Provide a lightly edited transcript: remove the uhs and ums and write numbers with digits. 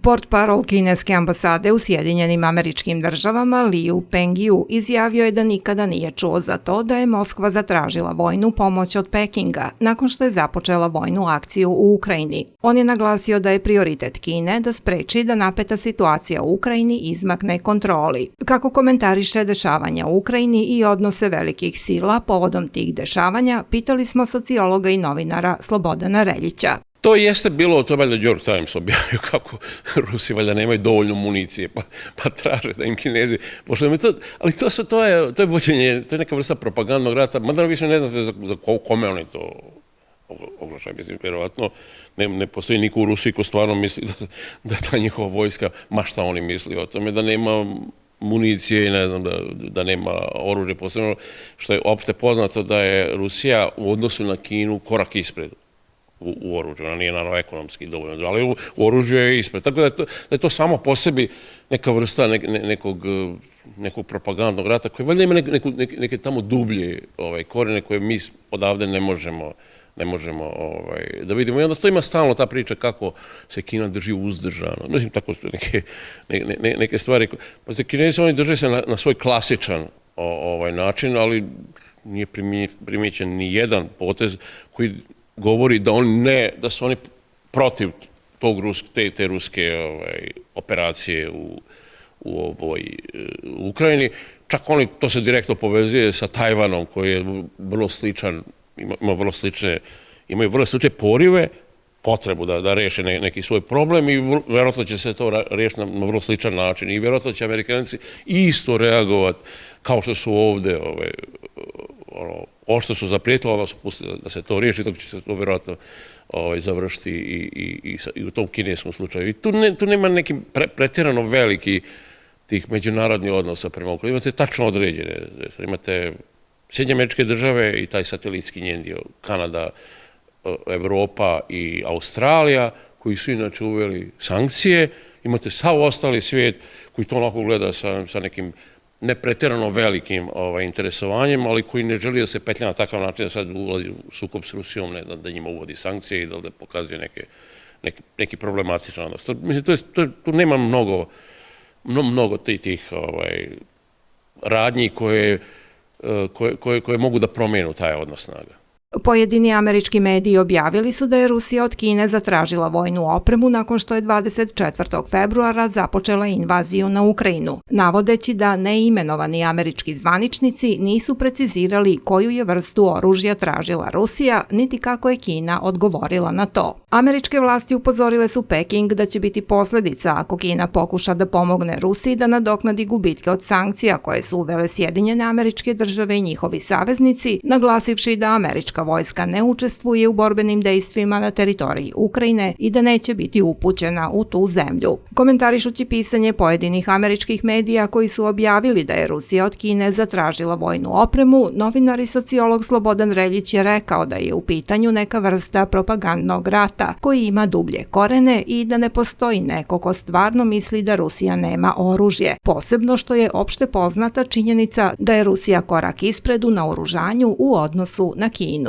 Portparol kineske ambasade u Sjedinjenim Američkim Državama Liu Pengyu izjavio je da nikada nije čuo za to da je Moskva zatražila vojnu pomoć od Pekinga nakon što je započela vojnu akciju u Ukrajini. On je naglasio da je prioritet Kine da spreči da napeta situacija u Ukrajini izmakne kontroli. Kako komentariše dešavanja u Ukrajini i odnose velikih sila povodom tih dešavanja, pitali smo sociologa i novinara Slobodana Reljića. To jeste bilo, to je valjda New York Times objavio kako Rusi valjda nemaju dovoljno municije, pa traže da im Kinezi pošle. Ali to je vođenje, to je neka vrsta propagandnog rata, mada više ne znate za kome oni to oglašaju. Mislim, vjerovatno ne postoji niko u Rusiji ko stvarno misli da ta njihova vojska, ma šta oni misli o tome, da nema municije i ne znam, da nema oružje, posebno što je opšte poznato da je Rusija u odnosu na Kinu korak ispred u oružju. Ona nije naravno ekonomski dovoljno, ali u oružju je ispred. Tako da je to samo po sebi neka vrsta nekog propagandnog rata koji valjda ima neke tamo dublje korene koje mi odavde ne možemo da vidimo. I onda to ima stalno ta priča kako se Kina drži uzdržano. Mislim, tako su neke stvari. Pa se Kinezi, oni drže se na svoj klasičan način, ali nije primijećen ni jedan potez koji govori da su oni protiv te ruske operacije u Ukrajini. Čak to se direktno povezuje sa Tajvanom koji je vrlo sličan, imaju vrlo slične porive, potrebu da reše neki svoj problem i vjerojatno će se to riješiti na vrlo sličan način i vjerojatno će Amerikanci isto reagovati kao što su ovde ošto su zaprijetili, onda su pustili da se to riješi, tako će se to vjerojatno završiti i u tom kineskom slučaju. I tu nema neki pretjerano veliki tih međunarodnih odnosa prema Ukrajini. Imate tačno određene. Imate Sjedinjene Američke Države i taj satelitski njen dio, Kanada, Evropa i Australija, koji su inače uveli sankcije. Imate sav ostali svijet koji to onako gleda sa nekim nepretjerano velikim interesovanjem, ali koji ne želi da se petlja na takav način da sad ulazi u sukob s Rusijom, da njima uvodi sankcije i da pokazuje neki problematičan odnos. Mislim, tu nema mnogo tih radnji koje mogu da promijenu taj odnos snaga. Pojedini američki mediji objavili su da je Rusija od Kine zatražila vojnu opremu nakon što je 24. februara započela invaziju na Ukrajinu, navodeći da neimenovani američki zvaničnici nisu precizirali koju je vrstu oružja tražila Rusija, niti kako je Kina odgovorila na to. Američke vlasti upozorile su Peking da će biti posljedica ako Kina pokuša da pomogne Rusiji da nadoknadi gubitke od sankcija koje su uvele Sjedinjene Američke Države i njihovi saveznici, naglasivši da američka vojska ne učestvuje u borbenim dejstvima na teritoriji Ukrajine i da neće biti upućena u tu zemlju. Komentarišući pisanje pojedinih američkih medija koji su objavili da je Rusija od Kine zatražila vojnu opremu, novinar i sociolog Slobodan Reljić je rekao da je u pitanju neka vrsta propagandnog rata koji ima dublje korene i da ne postoji neko ko stvarno misli da Rusija nema oružje, posebno što je opšte poznata činjenica da je Rusija korak ispred u naoružanju u odnosu na Kinu.